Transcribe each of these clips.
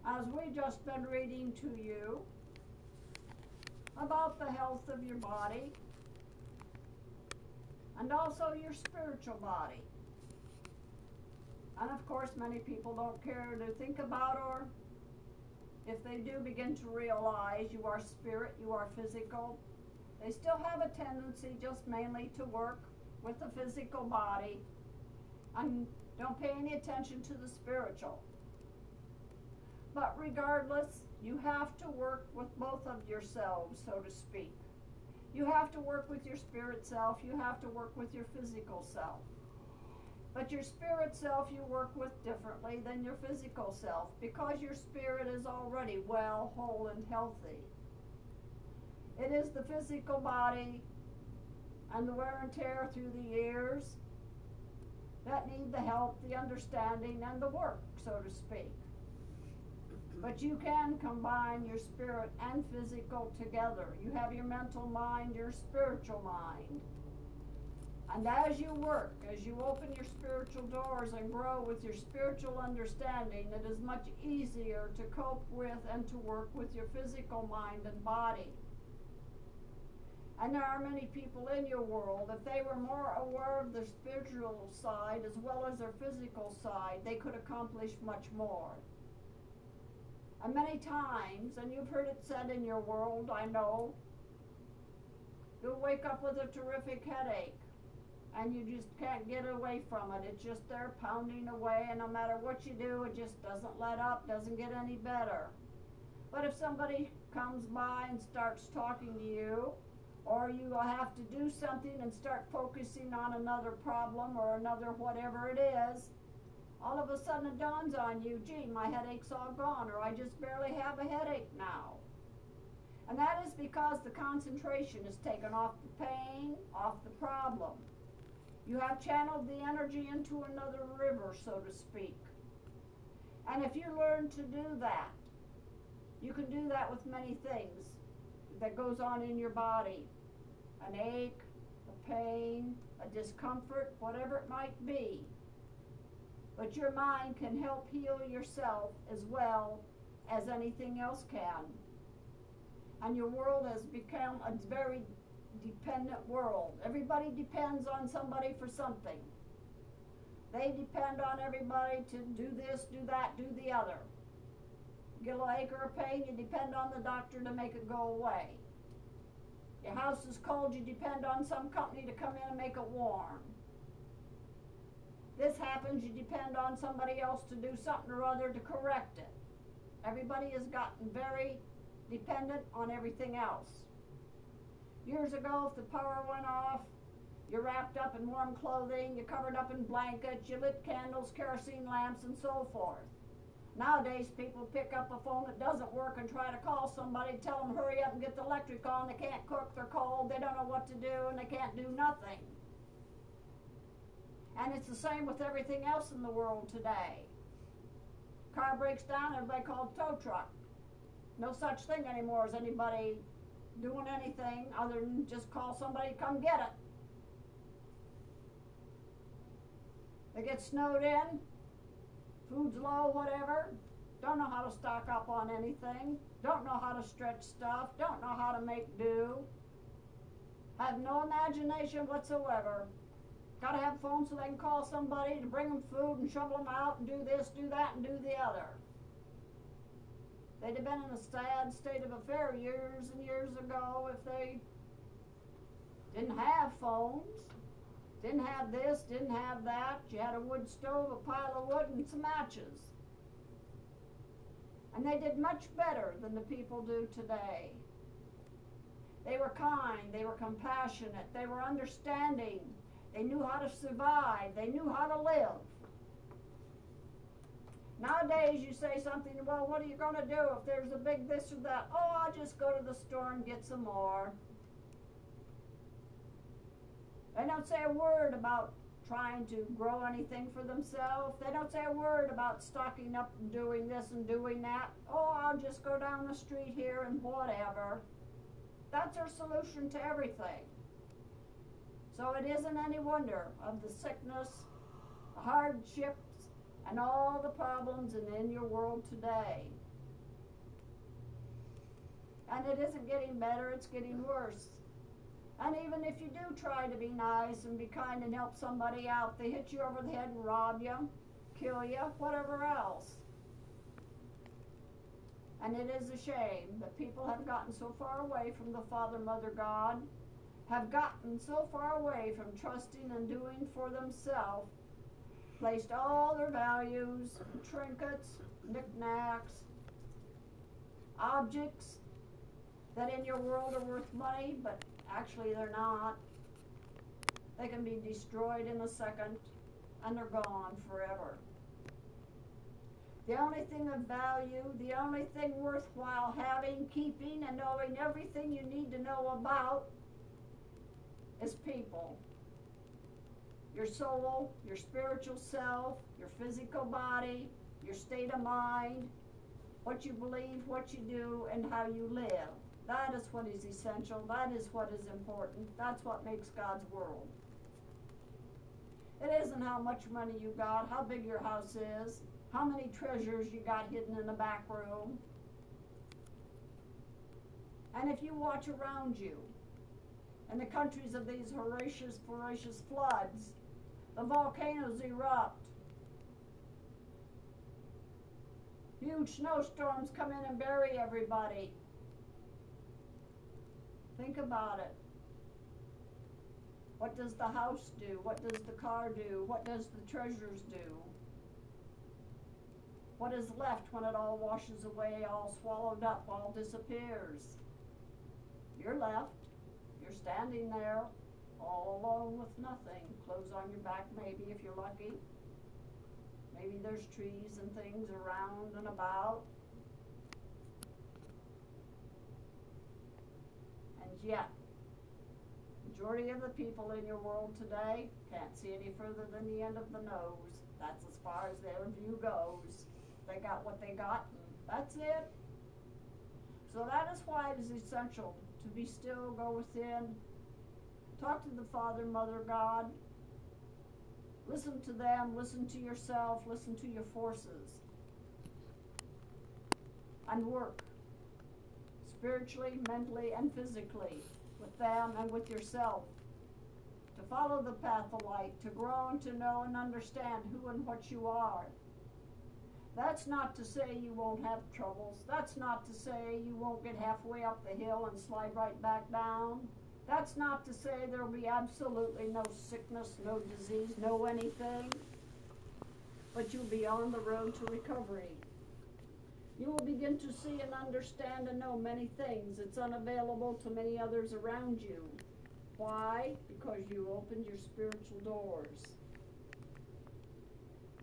as we've just been reading to you about the health of your body and also your spiritual body. And of course, many people don't care to think about, or if they do begin to realize you are spirit, you are physical, they still have a tendency just mainly to work with the physical body and don't pay any attention to the spiritual. But regardless, you have to work with both of yourselves, so to speak. You have to work with your spirit self, you have to work with your physical self. But your spirit self you work with differently than your physical self, because your spirit is already well, whole, and healthy. It is the physical body and the wear and tear through the years that need the help, the understanding, and the work, so to speak. But you can combine your spirit and physical together. You have your mental mind, your spiritual mind. And as you work, as you open your spiritual doors and grow with your spiritual understanding, it is much easier to cope with and to work with your physical mind and body. And there are many people in your world, if they were more aware of their spiritual side as well as their physical side, they could accomplish much more. And many times, and you've heard it said in your world, I know, you'll wake up with a terrific headache and you just can't get away from it. It's just there pounding away, and no matter what you do, it just doesn't let up, doesn't get any better. But if somebody comes by and starts talking to you, or you have to do something and start focusing on another problem or another whatever it is, all of a sudden it dawns on you, gee, my headache's all gone, or I just barely have a headache now. And that is because the concentration is taken off the pain, off the problem. You have channeled the energy into another river, so to speak. And if you learn to do that, you can do that with many things that goes on in your body. An ache, a pain, a discomfort, whatever it might be. But your mind can help heal yourself as well as anything else can. And your world has become a very dependent world. Everybody depends on somebody for something. They depend on everybody to do this, do that, do the other. You get a ache or a pain, you depend on the doctor to make it go away. Your house is cold, you depend on some company to come in and make it warm. This happens, you depend on somebody else to do something or other to correct it. Everybody has gotten very dependent on everything else. Years ago, if the power went off, you're wrapped up in warm clothing, you're covered up in blankets, you lit candles, kerosene lamps, and so forth. Nowadays, people pick up a phone that doesn't work and try to call somebody, tell them hurry up and get the electric on. They can't cook, they're cold, they don't know what to do, and they can't do nothing. And it's the same with everything else in the world today. Car breaks down, everybody calls tow truck. No such thing anymore as anybody doing anything other than just call somebody to come get it. They get snowed in, food's low, whatever, don't know how to stock up on anything, don't know how to stretch stuff, don't know how to make do, have no imagination whatsoever. Got to have phones so they can call somebody to bring them food and shovel them out and do this, do that, and do the other. They'd have been in a sad state of affair years and years ago if they didn't have phones, didn't have this, didn't have that. You had a wood stove, a pile of wood, and some matches. And they did much better than the people do today. They were kind, they were compassionate, they were understanding. They knew how to survive. They knew how to live. Nowadays, you say something, well, what are you going to do if there's a big this or that? Oh, I'll just go to the store and get some more. They don't say a word about trying to grow anything for themselves. They don't say a word about stocking up and doing this and doing that. Oh, I'll just go down the street here and whatever. That's their solution to everything. So it isn't any wonder of the sickness, the hardships, and all the problems in your world today. And it isn't getting better, it's getting worse. And even if you do try to be nice and be kind and help somebody out, they hit you over the head and rob you, kill you, whatever else. And it is a shame that people have gotten so far away from the Father, Mother, God, have gotten so far away from trusting and doing for themselves, placed all their values, trinkets, knickknacks, objects that in your world are worth money, but actually they're not. They can be destroyed in a second, and they're gone forever. The only thing of value, the only thing worthwhile having, keeping, and knowing everything you need to know about is people. Your soul, your spiritual self, your physical body, your state of mind, what you believe, what you do, and how you live. That is what is essential. That is what is important. That's what makes God's world. It isn't how much money you got, how big your house is, how many treasures you got hidden in the back room. And if you watch around you, in the countries of these voracious floods, the volcanoes erupt. Huge snowstorms come in and bury everybody. Think about it. What does the house do? What does the car do? What does the treasures do? What is left when it all washes away, all swallowed up, all disappears? You're left. You're standing there, all alone with nothing. Clothes on your back, maybe, if you're lucky. Maybe there's trees and things around and about. And yet, majority of the people in your world today can't see any further than the end of the nose. That's as far as their view goes. They got what they got, and that's it. So that is why it is essential to be still, go within, talk to the Father, Mother, God. Listen to them, listen to yourself, listen to your forces. And work spiritually, mentally, and physically with them and with yourself. To follow the path of light, to grow and to know and understand who and what you are. That's not to say you won't have troubles. That's not to say you won't get halfway up the hill and slide right back down. That's not to say there will be absolutely no sickness, no disease, no anything. But you'll be on the road to recovery. You will begin to see and understand and know many things that's unavailable to many others around you. Why? Because you opened your spiritual doors.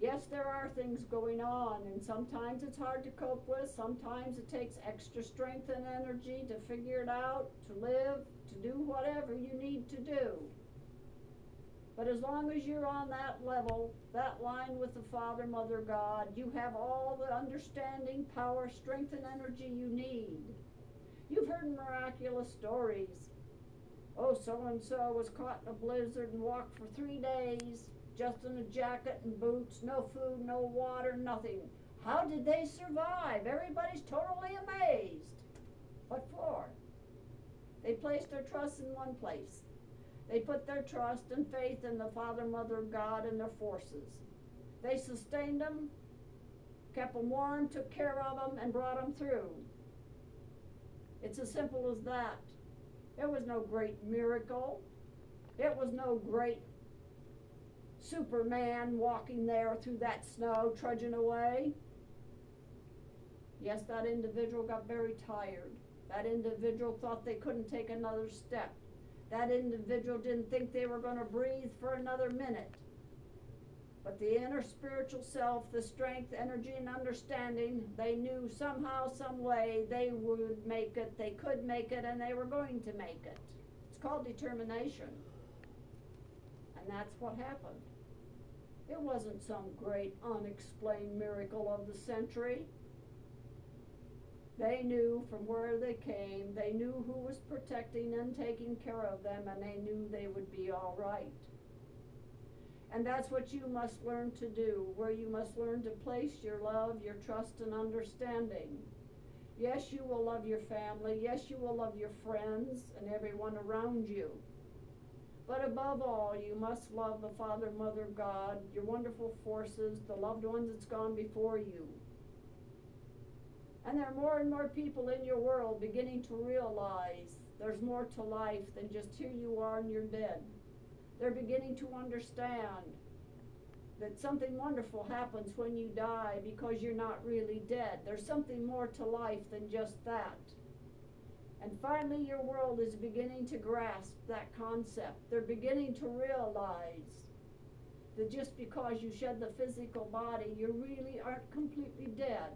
Yes, there are things going on, and sometimes it's hard to cope with. Sometimes it takes extra strength and energy to figure it out, to live, to do whatever you need to do. But as long as you're on that level, that line with the Father, Mother, God, you have all the understanding, power, strength, and energy you need. You've heard miraculous stories. Oh, so-and-so was caught in a blizzard and walked for 3 days, just in a jacket and boots, no food, no water, nothing. How did they survive? Everybody's totally amazed. What for? They placed their trust in one place. They put their trust and faith in the Father, Mother, God, and their forces. They sustained them, kept them warm, took care of them, and brought them through. It's as simple as that. It was no great miracle. It was no great Superman walking there through that snow, trudging away. Yes, that individual got very tired. That individual thought they couldn't take another step. That individual didn't think they were going to breathe for another minute. But the inner spiritual self, the strength, energy, and understanding, they knew somehow, some way they would make it, they could make it, and they were going to make it. It's called determination. And that's what happened. It wasn't some great unexplained miracle of the century. They knew from where they came, they knew who was protecting and taking care of them, and they knew they would be all right. And that's what you must learn to do, where you must learn to place your love, your trust, and understanding. Yes, you will love your family. Yes, you will love your friends and everyone around you. But above all, you must love the Father, Mother, God, your wonderful forces, the loved ones that's gone before you. And there are more and more people in your world beginning to realize there's more to life than just here you are and you're dead. They're beginning to understand that something wonderful happens when you die because you're not really dead. There's something more to life than just that. And finally, your world is beginning to grasp that concept. They're beginning to realize that just because you shed the physical body, you really aren't completely dead.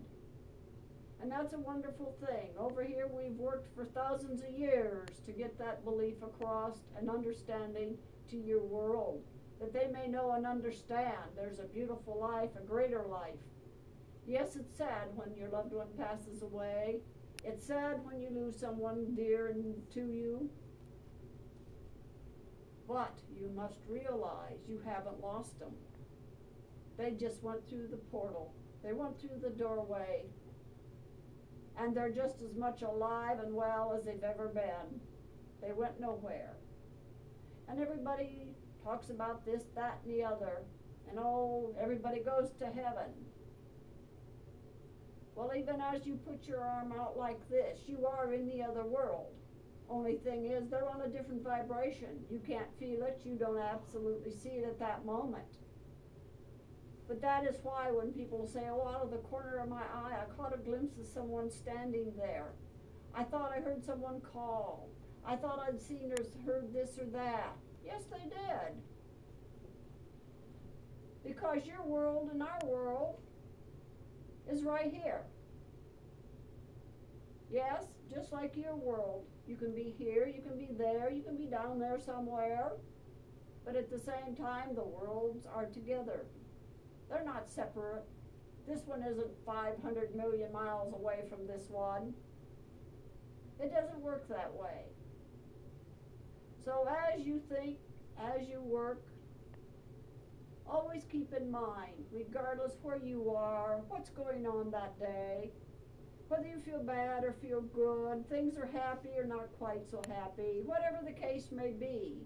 And that's a wonderful thing. Over here, we've worked for thousands of years to get that belief across and understanding to your world, that they may know and understand there's a beautiful life, a greater life. Yes, it's sad when your loved one passes away. It's sad when you lose someone dear to you. But you must realize you haven't lost them. They just went through the portal. They went through the doorway. And they're just as much alive and well as they've ever been. They went nowhere. And everybody talks about this, that, and the other. And oh, everybody goes to heaven. Well, even as you put your arm out like this, you are in the other world. Only thing is, they're on a different vibration. You can't feel it. You don't absolutely see it at that moment. But that is why when people say, oh, out of the corner of my eye, I caught a glimpse of someone standing there. I thought I heard someone call. I thought I'd seen or heard this or that. Yes, they did. Because your world and our world is right here. Yes, just like your world. You can be here, you can be there, you can be down there somewhere. But at the same time, the worlds are together. They're not separate. This one isn't 500 million miles away from this one. It doesn't work that way. So as you think, as you work, always keep in mind, regardless where you are, what's going on that day, whether you feel bad or feel good, things are happy or not quite so happy, whatever the case may be,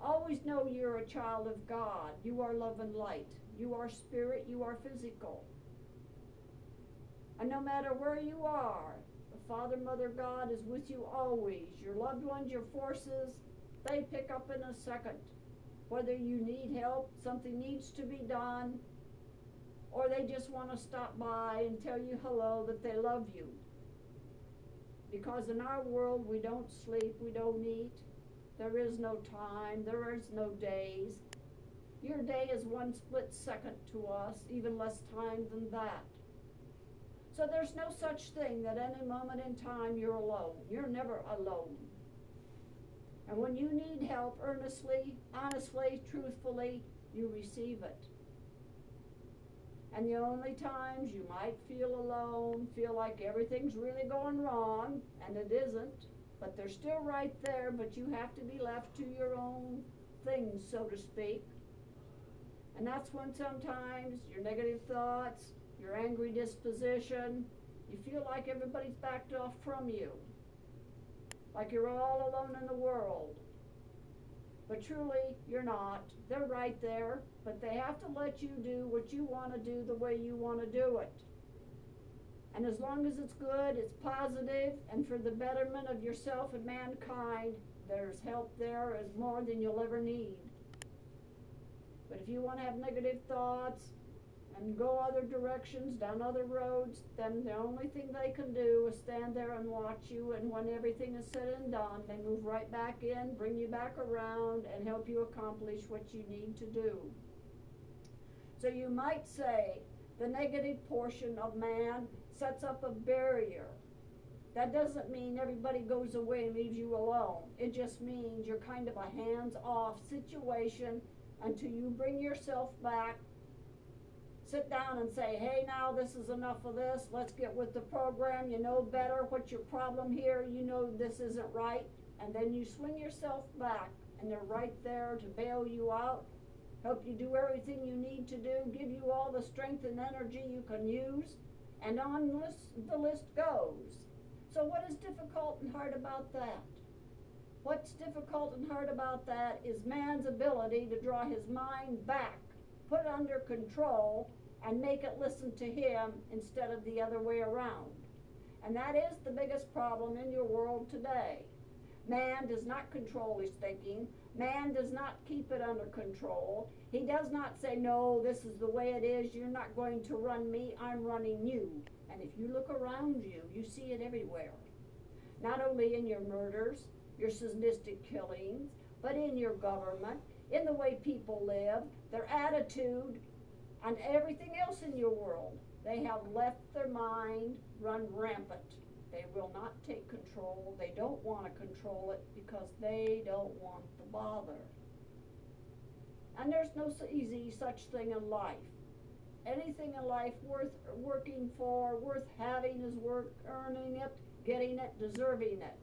always know you're a child of God. You are love and light. You are spirit. You are physical. And no matter where you are, the Father, Mother, God is with you always. Your loved ones, your forces, they pick up in a second. Whether you need help, something needs to be done, or they just want to stop by and tell you hello, that they love you. Because in our world, we don't sleep, we don't eat. There is no time, there is no days. Your day is one split second to us, even less time than that. So there's no such thing that any moment in time you're alone. You're never alone. And when you need help earnestly, honestly, truthfully, you receive it. And the only times you might feel alone, feel like everything's really going wrong, and it isn't, but they're still right there, but you have to be left to your own things, so to speak. And that's when sometimes your negative thoughts, your angry disposition, you feel like everybody's backed off from you. Like you're all alone in the world. But truly, you're not. They're right there, but they have to let you do what you want to do the way you want to do it. And as long as it's good, it's positive, and for the betterment of yourself and mankind, there's help there as more than you'll ever need. But if you want to have negative thoughts and go other directions, down other roads, then the only thing they can do is stand there and watch you, and when everything is said and done, they move right back in, bring you back around, and help you accomplish what you need to do. So you might say the negative portion of man sets up a barrier. That doesn't mean everybody goes away and leaves you alone. It just means you're kind of a hands-off situation until you bring yourself back, sit down and say, hey, now this is enough of this. Let's get with the program. You know better. What's your problem here? You know this isn't right. And then you swing yourself back, and they're right there to bail you out, help you do everything you need to do, give you all the strength and energy you can use, And on the list goes. So what is difficult and hard about that? What's difficult and hard about that is man's ability to draw his mind back, put it under control, and make it listen to him instead of the other way around. And that is the biggest problem in your world today. Man does not control his thinking. Man does not keep it under control. He does not say, no, this is the way it is. You're not going to run me. I'm running you. And if you look around you, you see it everywhere. Not only in your murders, your sadistic killings, but in your government, in the way people live, their attitude, and everything else in your world. They have let their mind run rampant. They will not take control. They don't want to control it because they don't want the bother. And there's no easy such thing in life. Anything in life worth working for, worth having is worth earning it, getting it, deserving it.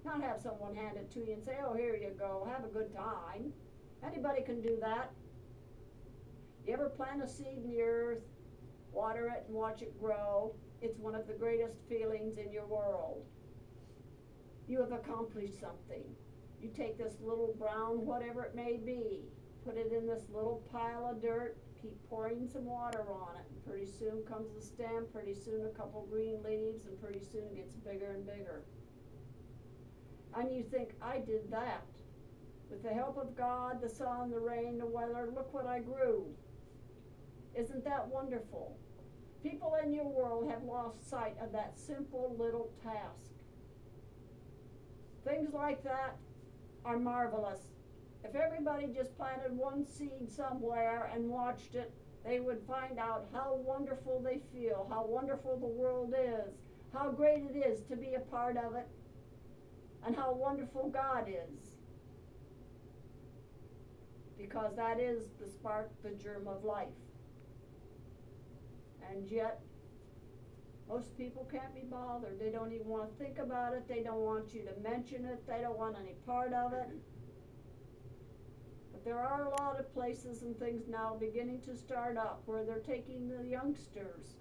Not have someone hand it to you and say, oh, here you go, have a good time. Anybody can do that. You ever plant a seed in the earth, water it and watch it grow? It's one of the greatest feelings in your world. You have accomplished something. You take this little brown, whatever it may be, put it in this little pile of dirt, keep pouring some water on it, and pretty soon comes the stem, pretty soon a couple green leaves, and pretty soon it gets bigger and bigger. And you think, I did that. With the help of God, the sun, the rain, the weather, look what I grew. Isn't that wonderful? People in your world have lost sight of that simple little task. Things like that are marvelous. If everybody just planted one seed somewhere and watched it, they would find out how wonderful they feel, how wonderful the world is, how great it is to be a part of it, and how wonderful God is. Because that is the spark, the germ of life. And yet, most people can't be bothered. They don't even want to think about it. They don't want you to mention it. They don't want any part of it. But there are a lot of places and things now beginning to start up where they're taking the youngsters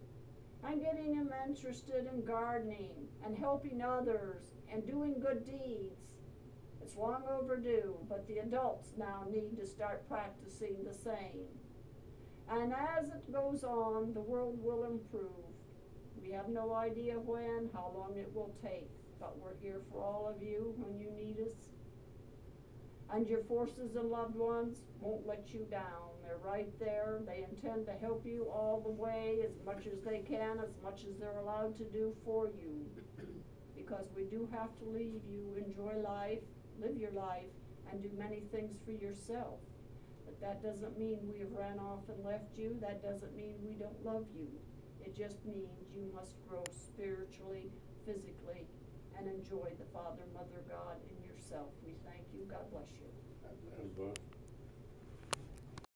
and getting them interested in gardening and helping others and doing good deeds. It's long overdue, but the adults now need to start practicing the same. And as it goes on, the world will improve. We have no idea when, how long it will take, but we're here for all of you when you need us. And your forces and loved ones won't let you down. They're right there. They intend to help you all the way, as much as they can, as much as they're allowed to do for you. Because we do have to leave you, enjoy life, live your life, and do many things for yourself. But that doesn't mean we have ran off and left you. That doesn't mean we don't love you. It just means you must grow spiritually, physically, and enjoy the Father, Mother, God in yourself. We thank you. God bless you. God bless.